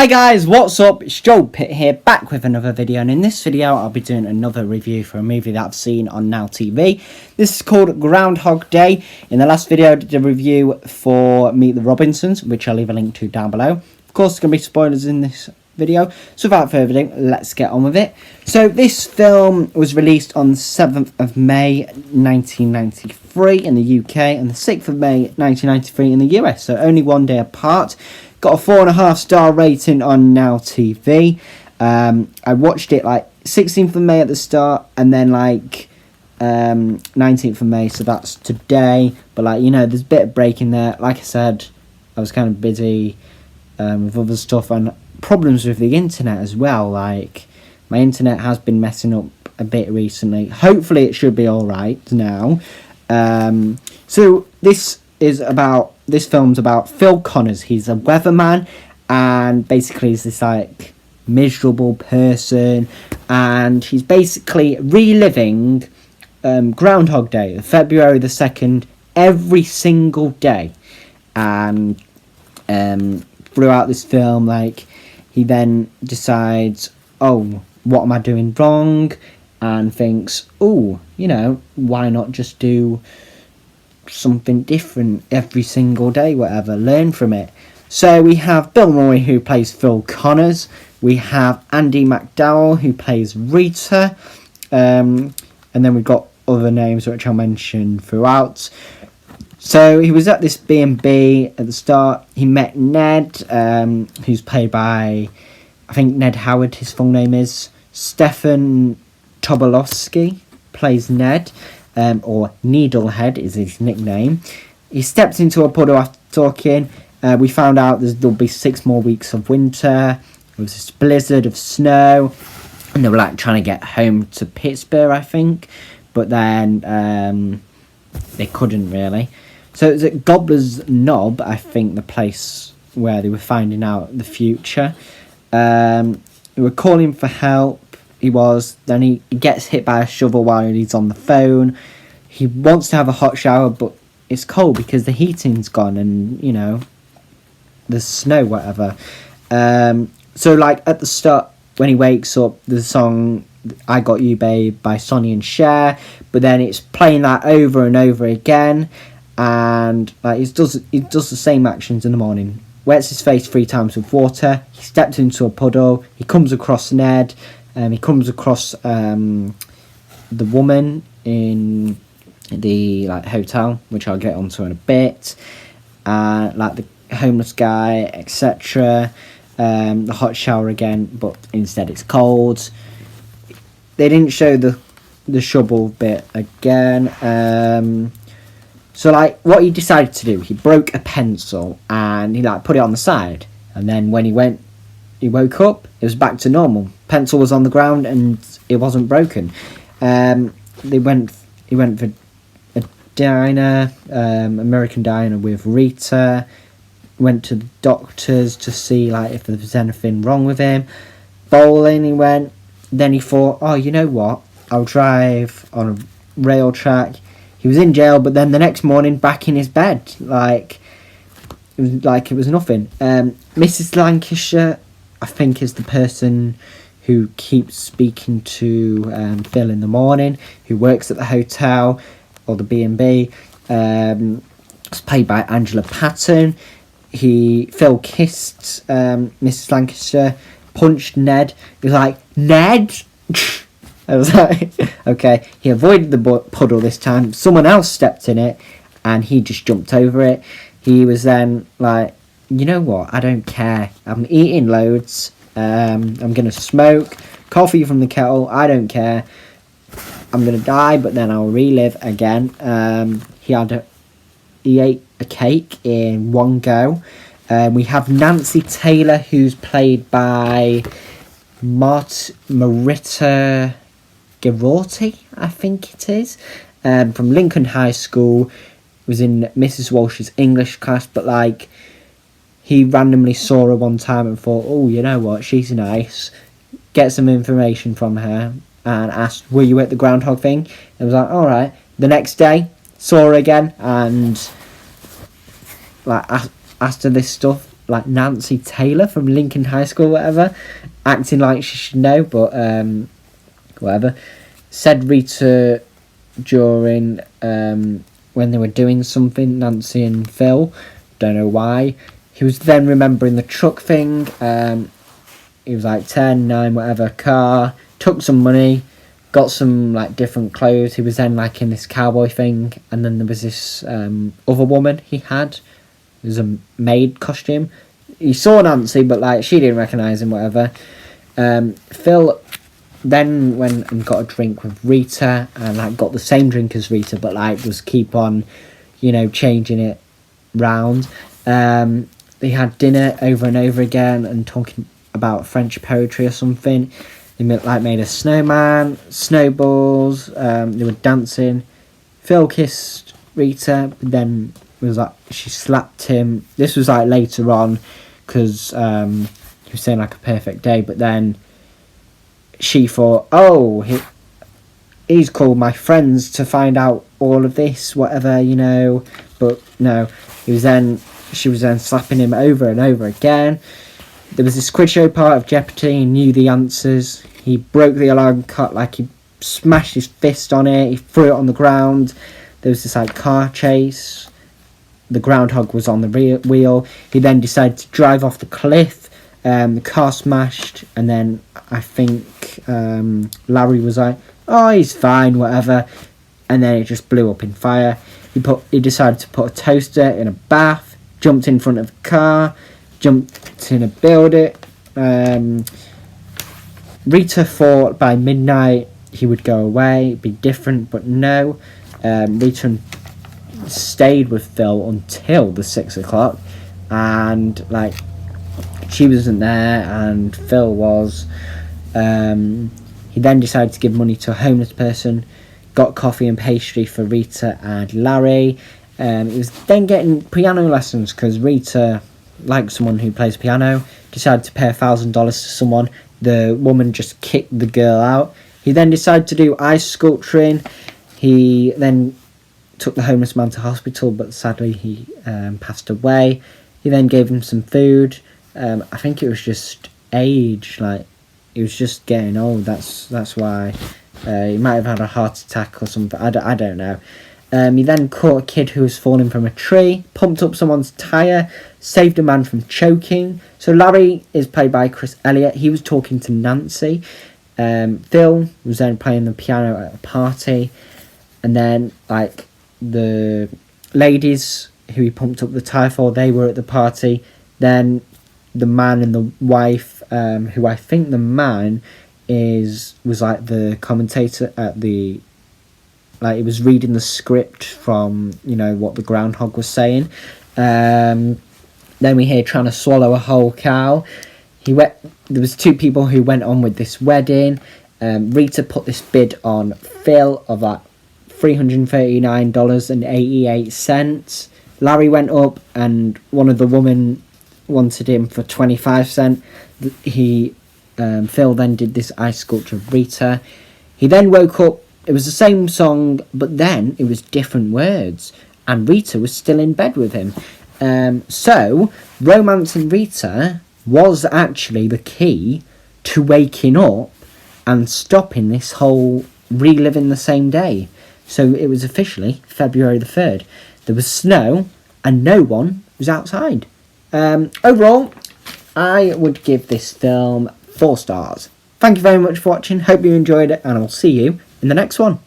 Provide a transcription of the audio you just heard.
Hi guys, what's up? It's Joe Pitt here, back with another video, and in this video I'll be doing another review for a movie that I've seen on Now TV. This is called Groundhog Day. In the last video I did a review for Meet the Robinsons, which I'll leave a link to down below. Of course, there's going to be spoilers in this video, so without further ado, let's get on with it. So this film was released on the 7th of May 1993 in the UK and the 6th of May 1993 in the US, so only one day apart. Got a 4.5-star rating on Now TV. I watched it like 16th of May at the start, and then like 19th of May, so that's today. But like, you know, there's a bit of break in there. Like I said, I was kind of busy with other stuff and problems with the internet as well. Like, my internet has been messing up a bit recently. Hopefully it should be alright now. So this film's about Phil Connors. He's a weatherman, and basically he's this like miserable person, and he's basically reliving Groundhog Day, February the 2nd, every single day. And throughout this film, like, he then decides, oh, what am I doing wrong? And thinks, oh, you know, why not just do something different every single day, whatever, learn from it. So we have Bill Murray, who plays Phil Connors. We have Andy McDowell, who plays Rita. And then we've got other names which I'll mention throughout. So he was at this B&B at the start. He met Ned, who's played by, I think, Ned Howard, his full name is. Stefan Tobolowsky plays Ned. Or Needlehead is his nickname. He stepped into a puddle after talking. We found out there'll be 6 more weeks of winter. There was this blizzard of snow, and they were like trying to get home to Pittsburgh, I think, but then they couldn't really. So it was at Gobbler's Knob, I think, the place where they were finding out the future. They were calling for help. Then he gets hit by a shovel while he's on the phone. He wants to have a hot shower, but it's cold because the heating's gone, and, you know, there's snow, whatever. So, like, at the start, when he wakes up, the song I Got You Babe by Sonny and Cher, but then it's playing that over and over again, and like he does the same actions in the morning. Wets his face 3 times with water. He steps into a puddle. He comes across Ned. He comes across the woman in the like hotel, which I'll get onto in a bit. Like the homeless guy, etc. The hot shower again, but instead it's cold. They didn't show the shovel bit again. So like, what he decided to do, he broke a pencil and he like put it on the side, and then when he woke up, it was back to normal. Pencil was on the ground and it wasn't broken. He went for a diner, American diner with Rita. Went to the doctors to see like if there was anything wrong with him. Bowling he went. Then he thought, oh, you know what? I'll drive on a rail track. He was in jail, but then the next morning back in his bed. Like it was nothing. Mrs. Lancashire, I think, is the person who keeps speaking to Phil in the morning, who works at the hotel or the B&B. It's played by Angela Patton. Phil kissed Mrs. Lancashire, punched Ned. He was like, Ned? I was like, okay. He avoided the puddle this time. Someone else stepped in it, and he just jumped over it. He was then like, you know what, I don't care. I'm eating loads. I'm going to smoke. Coffee from the kettle. I don't care. I'm going to die, but then I'll relive again. He ate a cake in one go. We have Nancy Taylor, who's played by Marita Gerorti, I think it is. From Lincoln High School. Was in Mrs. Walsh's English class, but like, he randomly saw her one time and thought, oh, you know what, she's nice. Get some information from her and asked, were you at the Groundhog thing? It was like, alright. The next day, saw her agagen and like asked her this stuff. like Nancy Taylor from Lincoln High School, whatever, acting like she should know, but whatever. Said Rita during when they were doing something, Nancy and Phil, don't know why. He was then remembering the truck thing. He was like 10, 9, whatever, car, took some money, got some like different clothes. He was then like in this cowboy thing, and then there was this other woman he had. It was a maid costume. He saw Nancy, but like she didn't recognise him, whatever. Phil then went and got a drink with Rita, and like got the same drink as Rita, but like just keep on, changing it round. They had dinner over and over again and talking about French poetry or something. They made a snowman, snowballs. They were dancing. Phil kissed Rita, but then was like she slapped him. This was like later on, because he was saying like a perfect day, but then she thought, oh, he's called my friends to find out all of this, whatever, but no, she was then slapping him over and over again. There was this quiz show part of Jeopardy. He knew the answers. He broke the alarm clock, like he smashed his fist on it. He threw it on the ground. There was this like car chase. The groundhog was on the wheel. He then decided to drive off the cliff. The car smashed, and then I think Larry was like, "Oh, he's fine, whatever," and then it just blew up in fire. He decided to put a toaster in a bath. Jumped in front of a car. Jumped in a building. Rita thought by midnight he would go away, be different, but no. Rita stayed with Phil until the 6 o'clock, and like she wasn't there, and Phil was. He then decided to give money to a homeless person, got coffee and pastry for Rita and Larry. He was then getting piano lessons because Rita, like someone who plays piano, decided to pay $1,000 to someone. The woman just kicked the girl out. He then decided to do ice sculpturing. He then took the homeless man to hospital, but sadly he passed away. He then gave him some food. I think it was just age, like he was just getting old. That's why he might have had a heart attack or something. I don't know. He then caught a kid who was falling from a tree, pumped up someone's tyre, saved a man from choking. So Larry is played by Chris Elliott. He was talking to Nancy. Phil was then playing the piano at a party. And then, like, the ladies who he pumped up the tyre for, they were at the party. Then the man and the wife, who I think the man was like the commentator at the... Like, he was reading the script from, what the groundhog was saying. Then we hear trying to swallow a whole cow. There was 2 people who went on with this wedding. Rita put this bid on Phil of like $339.88. Larry went up, and one of the women wanted him for 25 cents. Phil then did this ice sculpture of Rita. He then woke up. It was the same song, but then it was different words, and Rita was still in bed with him. So, romancing Rita was actually the key to waking up and stopping this whole reliving the same day. So it was officially February the 3rd. There was snow, and no one was outside. Overall, I would give this film 4 stars. Thank you very much for watching. Hope you enjoyed it, and I'll see you in the next one.